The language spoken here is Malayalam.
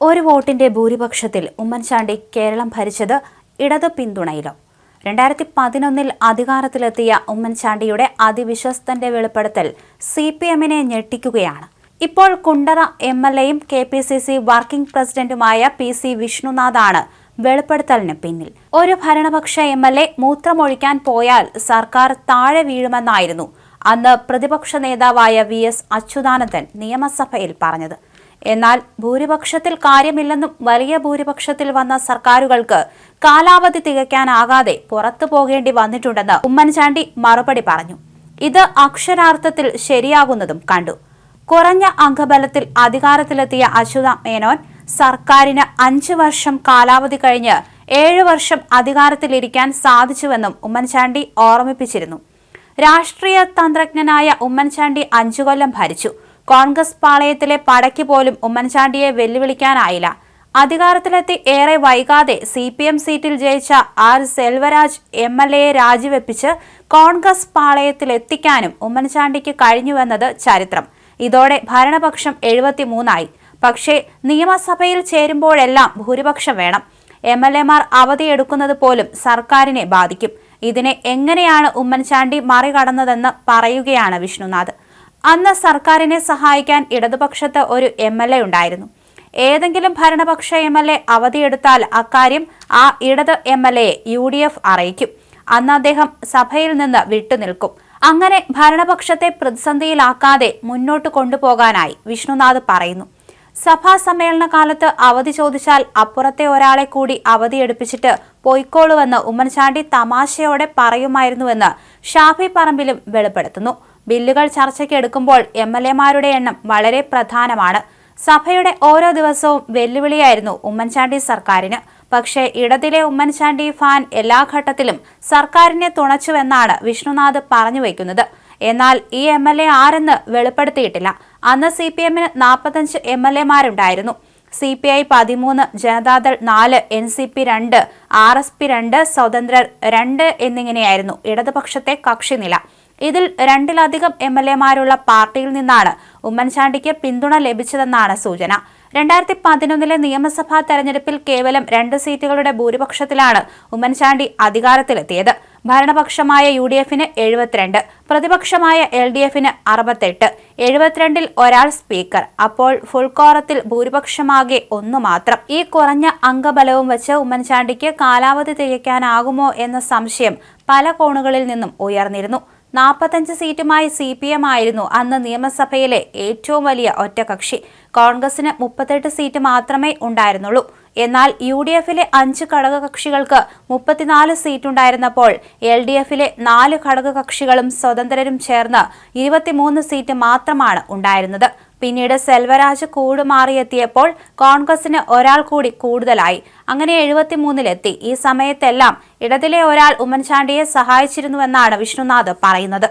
ഒരു വോട്ടിന്റെ ഭൂരിപക്ഷത്തിൽ ഉമ്മൻചാണ്ടി കേരളം ഭരിച്ചത് ഇടതു പിന്തുണയിലോ? 2011 അധികാരത്തിലെത്തിയ ഉമ്മൻചാണ്ടിയുടെ അതിവിശ്വസ്തന്റെ വെളിപ്പെടുത്തൽ CPM-നെ ഞെട്ടിക്കുകയാണ്. ഇപ്പോൾ കുണ്ടറ MLA-യും KPCC വർക്കിംഗ് പ്രസിഡന്റുമായ PC വിഷ്ണുനാഥാണ് വെളിപ്പെടുത്തലിന് പിന്നിൽ. ഒരു ഭരണപക്ഷ MLA മൂത്രമൊഴിക്കാൻ പോയാൽ സർക്കാർ താഴെ വീഴുമെന്നായിരുന്നു അന്ന് പ്രതിപക്ഷ നേതാവായ VS അച്യുതാനന്ദൻ നിയമസഭയിൽ പറഞ്ഞത്. എന്നാൽ ഭൂരിപക്ഷത്തിൽ കാര്യമില്ലെന്നും വലിയ ഭൂരിപക്ഷത്തിൽ വന്ന സർക്കാരുകൾക്ക് കാലാവധി തികയ്ക്കാനാകാതെ പുറത്തു പോകേണ്ടി വന്നിട്ടുണ്ടെന്ന് ഉമ്മൻചാണ്ടി മറുപടി പറഞ്ഞു. ഇത് അക്ഷരാർത്ഥത്തിൽ ശരിയാകുന്നതും കണ്ടു. കുറഞ്ഞ അംഗബലത്തിൽ അധികാരത്തിലെത്തിയ അച്യുത മേനോൻ സർക്കാരിന് 5 വർഷം കാലാവധി കഴിഞ്ഞ് 7 വർഷം അധികാരത്തിലിരിക്കാൻ സാധിച്ചുവെന്നും ഉമ്മൻചാണ്ടി ഓർമ്മിപ്പിച്ചിരുന്നു. രാഷ്ട്രീയ തന്ത്രജ്ഞനായ ഉമ്മൻചാണ്ടി 5 കൊല്ലം ഭരിച്ചു. കോൺഗ്രസ് പാളയത്തിലെ പടയ്ക്ക് പോലും ഉമ്മൻചാണ്ടിയെ വെല്ലുവിളിക്കാനായില്ല. അധികാരത്തിലെത്തി ഏറെ വൈകാതെ CPM സീറ്റിൽ ജയിച്ച സെൽവരാജ് MLA-യെ രാജിവെപ്പിച്ച് കോൺഗ്രസ് പാളയത്തിലെത്തിക്കാനും ഉമ്മൻചാണ്ടിക്ക് കഴിഞ്ഞുവെന്നത് ചരിത്രം. ഇതോടെ ഭരണപക്ഷം 73ആയി. പക്ഷേ നിയമസഭയിൽ ചേരുമ്പോഴെല്ലാം ഭൂരിപക്ഷം വേണം. MLA-മാർ അവധിയെടുക്കുന്നത് പോലും സർക്കാരിനെ ബാധിക്കും. ഇതിനെ എങ്ങനെയാണ് ഉമ്മൻചാണ്ടി മറികടന്നതെന്ന് പറയുകയാണ് വിഷ്ണുനാഥ്. അന്ന് സർക്കാരിനെ സഹായിക്കാൻ ഇടതുപക്ഷത്ത് ഒരു MLA ഉണ്ടായിരുന്നു. ഏതെങ്കിലും ഭരണപക്ഷ MLA അവധിയെടുത്താൽ അക്കാര്യം ആ ഇടത് MLA-യെ UDF അറിയിക്കും. അന്ന് അദ്ദേഹം സഭയിൽ നിന്ന് വിട്ടുനിൽക്കും. അങ്ങനെ ഭരണപക്ഷത്തെ പ്രതിസന്ധിയിലാക്കാതെ മുന്നോട്ട് കൊണ്ടുപോകാനായി വിഷ്ണുനാഥ് പറയുന്നു. സഭാ സമ്മേളന കാലത്ത് അവധി ചോദിച്ചാൽ അപ്പുറത്തെ ഒരാളെ കൂടി അവധിയെടുപ്പിച്ചിട്ട് പൊയ്ക്കോളുവെന്ന് ഉമ്മൻചാണ്ടി തമാശയോടെ പറയുമായിരുന്നുവെന്ന് ഷാഫി പറമ്പിലും വെളിപ്പെടുത്തുന്നു. ബില്ലുകൾ ചർച്ചയ്ക്ക് എടുക്കുമ്പോൾ MLA-മാരുടെ എണ്ണം വളരെ പ്രധാനമാണ്. സഭയുടെ ഓരോ ദിവസവും വെല്ലുവിളിയായിരുന്നു ഉമ്മൻചാണ്ടി സർക്കാരിന്. പക്ഷേ ഇടതിലെ ഉമ്മൻചാണ്ടി ഫാൻ എല്ലാ ഘട്ടത്തിലും സർക്കാരിനെ തുണച്ചുവെന്നാണ് വിഷ്ണുനാഥ് പറഞ്ഞു വയ്ക്കുന്നത്. എന്നാൽ ഈ MLA ആരെന്ന് വെളിപ്പെടുത്തിയിട്ടില്ല. അന്ന് CPM-ന് 45 MLA-മാരുണ്ടായിരുന്നു. CPI 13, ജനതാദൾ 4, NCP 2, RSP 2, സ്വതന്ത്രർ 2 എന്നിങ്ങനെയായിരുന്നു ഇടതുപക്ഷത്തെ കക്ഷിനില. ഇതിൽ 2-ലധികം MLA-മാരുള്ള പാർട്ടിയിൽ നിന്നാണ് ഉമ്മൻചാണ്ടിക്ക് പിന്തുണ ലഭിച്ചതെന്നാണ് സൂചന. 2011 നിയമസഭാ തെരഞ്ഞെടുപ്പിൽ കേവലം 2 സീറ്റുകളുടെ ഭൂരിപക്ഷത്തിലാണ് ഉമ്മൻചാണ്ടി അധികാരത്തിലെത്തിയത്. ഭരണപക്ഷമായ UDF-ന് 72, പ്രതിപക്ഷമായ LDF-ന് 68, 72-ൽ ഒരാൾ സ്പീക്കർ. അപ്പോൾ ഫുൾ കോറത്തിൽ ഭൂരിപക്ഷമാകെ 1 മാത്രം. ഈ കുറഞ്ഞ അംഗബലവും വെച്ച് ഉമ്മൻചാണ്ടിക്ക് കാലാവധി തികയ്ക്കാനാകുമോ എന്ന സംശയം പല കോണുകളിൽ നിന്നും ഉയർന്നിരുന്നു. 45 സീറ്റുമായി CPM ആയിരുന്നു അന്ന് നിയമസഭയിലെ ഏറ്റവും വലിയ ഒറ്റകക്ഷി. കോൺഗ്രസിന് 38 സീറ്റ് മാത്രമേ ഉണ്ടായിരുന്നുള്ളൂ. എന്നാൽ UDF-ലെ 5 ഘടകകക്ഷികൾക്ക് 34 സീറ്റുണ്ടായിരുന്നപ്പോൾ LDF-ലെ 4 ഘടകകക്ഷികളും സ്വതന്ത്രരും ചേർന്ന് 23 സീറ്റ് മാത്രമാണ് ഉണ്ടായിരുന്നത്. പിന്നീട് സെൽവരാജ് കൂടുമാറിയെത്തിയപ്പോൾ കോൺഗ്രസിന് ഒരാൾ കൂടി കൂടുതലായി. അങ്ങനെ 73-ലെത്തി. ഈ സമയത്തെല്ലാം ഇടതിലെ ഒരാൾ ഉമ്മൻചാണ്ടിയെ സഹായിച്ചിരുന്നുവെന്നാണ് വിഷ്ണുനാഥ് പറയുന്നത്.